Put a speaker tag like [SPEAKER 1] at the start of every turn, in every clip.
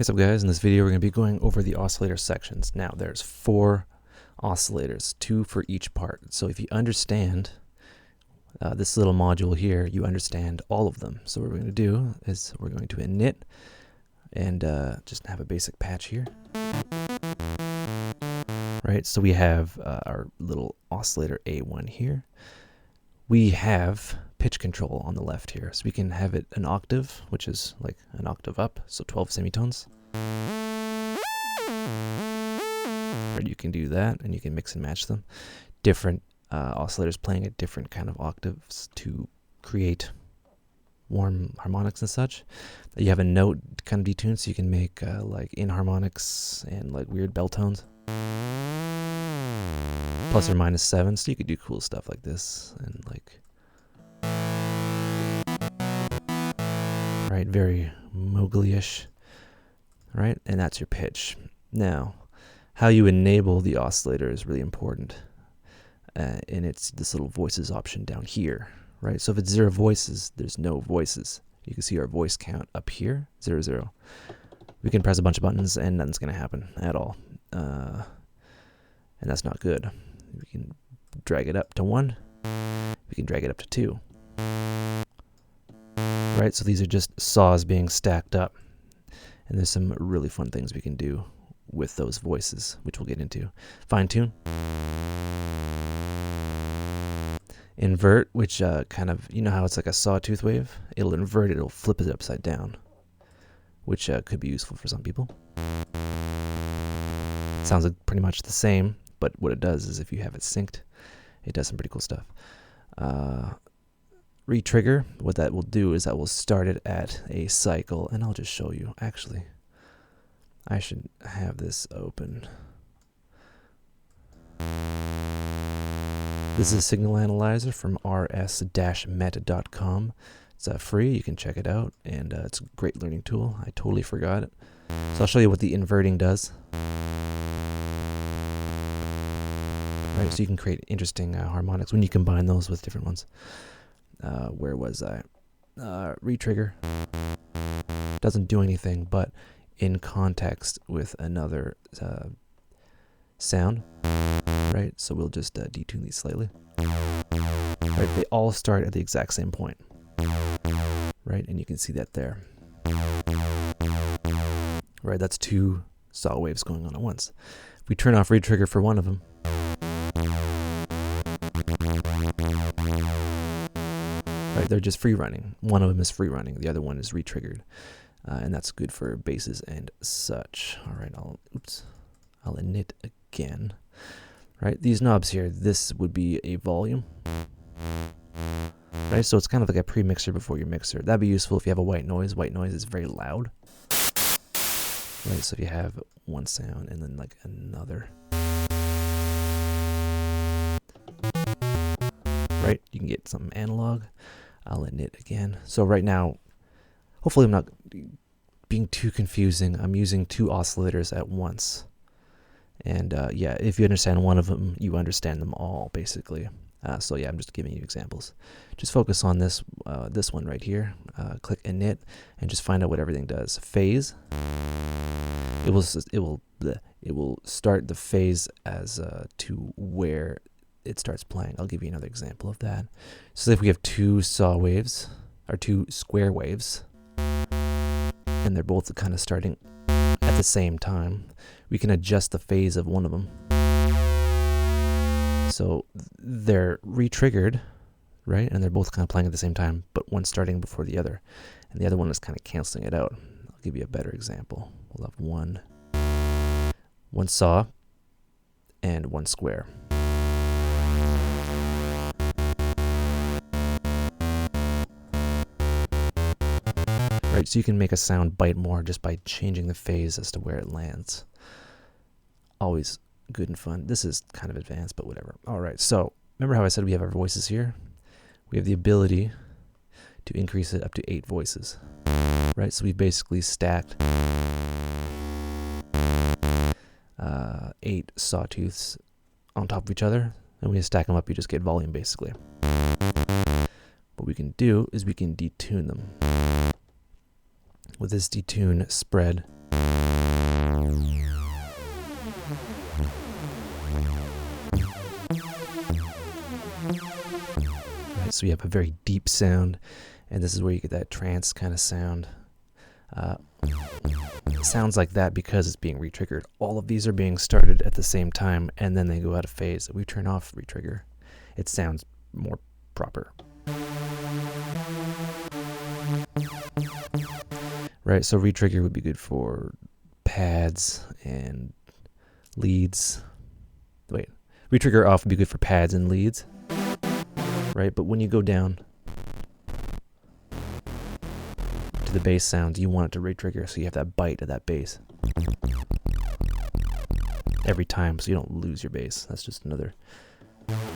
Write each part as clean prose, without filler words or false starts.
[SPEAKER 1] What's up guys, in this video we're going to be going over the oscillator sections. Now there's 4 oscillators, 2 for each part. So if you understand this little module here, you understand all of them. So what we're going to do is we're going to init and just have a basic patch here. Right, so we have our little oscillator A1 here. We have pitch control on the left here, so we can have it an octave, which is like an octave up, so 12 semitones. Right, you can do that, and you can mix and match them. Different oscillators playing at different kind of octaves to create warm harmonics and such. You have a note kind of detune, so you can make like inharmonics and like weird bell tones. Plus or minus 7, so you could do cool stuff like this and like, right, very Mowgli-ish, right? And that's your pitch. Now, how you enable the oscillator is really important, and it's this little voices option down here, right? So if it's 0 voices, there's no voices. You can see our voice count up here, 0, 0. We can press a bunch of buttons and nothing's going to happen at all, and that's not good. We can drag it up to 1. We can drag it up to 2. Right, so these are just saws being stacked up. And there's some really fun things we can do with those voices, which we'll get into. Fine tune. Invert, which kind of, you know how it's like a sawtooth wave? It'll invert it, it'll flip it upside down, which could be useful for some people. Sounds like pretty much the same. But what it does is if you have it synced, it does some pretty cool stuff. Retrigger, what that will do is that will start it at a cycle, and I'll just show you. Actually, I should have this open. This is a signal analyzer from rs-met.com. It's free, you can check it out, and it's a great learning tool. I totally forgot it. So I'll show you what the inverting does. Right, so you can create interesting harmonics when you combine those with different ones. Where was I? Retrigger doesn't do anything, but in context with another sound, right? So we'll just detune these slightly. Right, they all start at the exact same point, right? And you can see that there. Right, that's 2 saw waves going on at once. If we turn off retrigger for one of them, right, they're just free running. One of them is free running, the other one is retriggered, and that's good for basses and such. All right, I'll init again. Right, these knobs here, this would be a volume. Right, so it's kind of like a pre-mixer before your mixer. That'd be useful if you have a white noise. White noise is very loud. Right, so if you have one sound and then like another. Right, you can get some analog. I'll init again. So right now, hopefully I'm not being too confusing. I'm using 2 oscillators at once. And yeah, if you understand one of them, you understand them all, basically. So yeah, I'm just giving you examples. Just focus on this this one right here. Click init and just find out what everything does. Phase. It will start the phase as to where it starts playing. I'll give you another example of that. So if we have 2 saw waves, or 2 square waves, and they're both kind of starting at the same time, we can adjust the phase of one of them. So they're re-triggered, right? And they're both kind of playing at the same time, but one's starting before the other, and the other one is kind of canceling it out. I'll give you a better example. We'll have one saw and 1 square. Right, so you can make a sound bite more just by changing the phase as to where it lands. Always good and fun. This is kind of advanced, but whatever. All right, so remember how I said we have our voices here? We have the ability to increase it up to 8 voices. Right, so we basically stacked 8 sawtooths on top of each other, and when you stack them up, you just get volume, basically. What we can do is we can detune them. With this detune spread, So you have a very deep sound, and this is where you get that trance kind of sound. It sounds like that because it's being retriggered. All of these are being started at the same time, and then they go out of phase. We turn off retrigger. It sounds more proper. Right, so retrigger would be good for pads and leads. Wait, retrigger off would be good for pads and leads. Right, but when you go down to the bass sounds, you want it to retrigger, so you have that bite of that bass every time, so you don't lose your bass. That's just another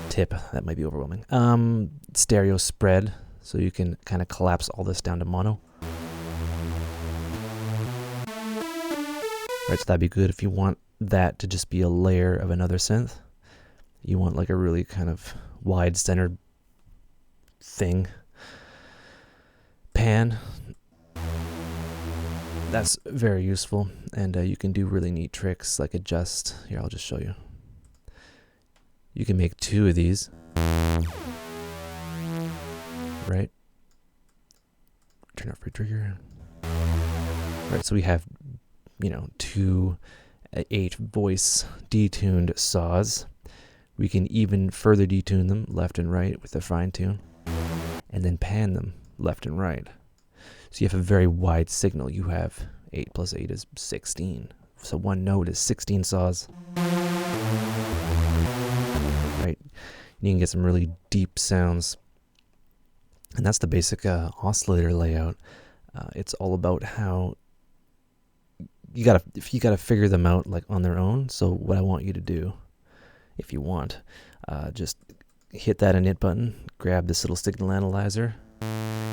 [SPEAKER 1] tip that might be overwhelming. Stereo spread, so you can kind of collapse all this down to mono. Right, so that'd be good if you want that to just be a layer of another synth. You want like a really kind of wide centered thing. Pan. That's very useful, and you can do really neat tricks like adjust. Here, I'll just show you. You can make 2 of these. Right? Turn off retrigger. Right, so we have, 2 8 voice detuned saws. We can even further detune them left and right with the fine tune, and then pan them left and right. So you have a very wide signal. You have 8 plus 8 is 16. So one note is 16 saws. Right? You can get some really deep sounds. And that's the basic oscillator layout. It's all about how you gotta figure them out like on their own. So what I want you to do, if you want, just hit that init button, grab this little signal analyzer,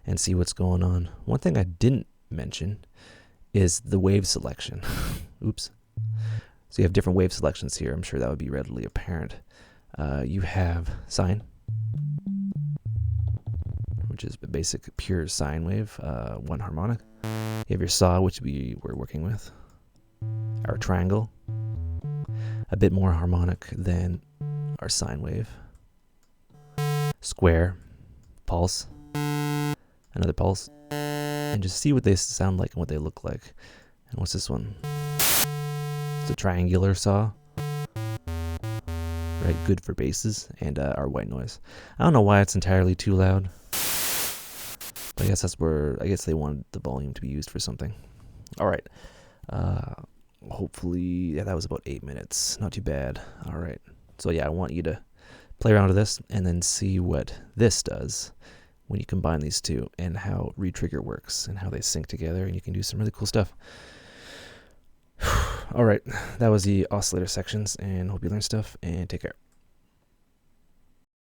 [SPEAKER 1] and see what's going on. One thing I didn't mention is the wave selection. Oops. So you have different wave selections here. I'm sure that would be readily apparent. You have sine, which is a basic pure sine wave, 1 harmonic. You have your saw, which we're working with. Our triangle, a bit more harmonic than our sine wave. Square, pulse, another pulse, and just see what they sound like and what they look like. And what's this one? It's a triangular saw. Right, good for basses and our white noise. I don't know why it's entirely too loud, but I guess that's where they wanted the volume to be used for something. All right. Hopefully, that was about 8 minutes. Not too bad. All right. So yeah, I want you to play around with this and then see what this does when you combine these two, and how retrigger works and how they sync together, and you can do some really cool stuff. All right, that was the oscillator sections, and hope you learned stuff, and take care.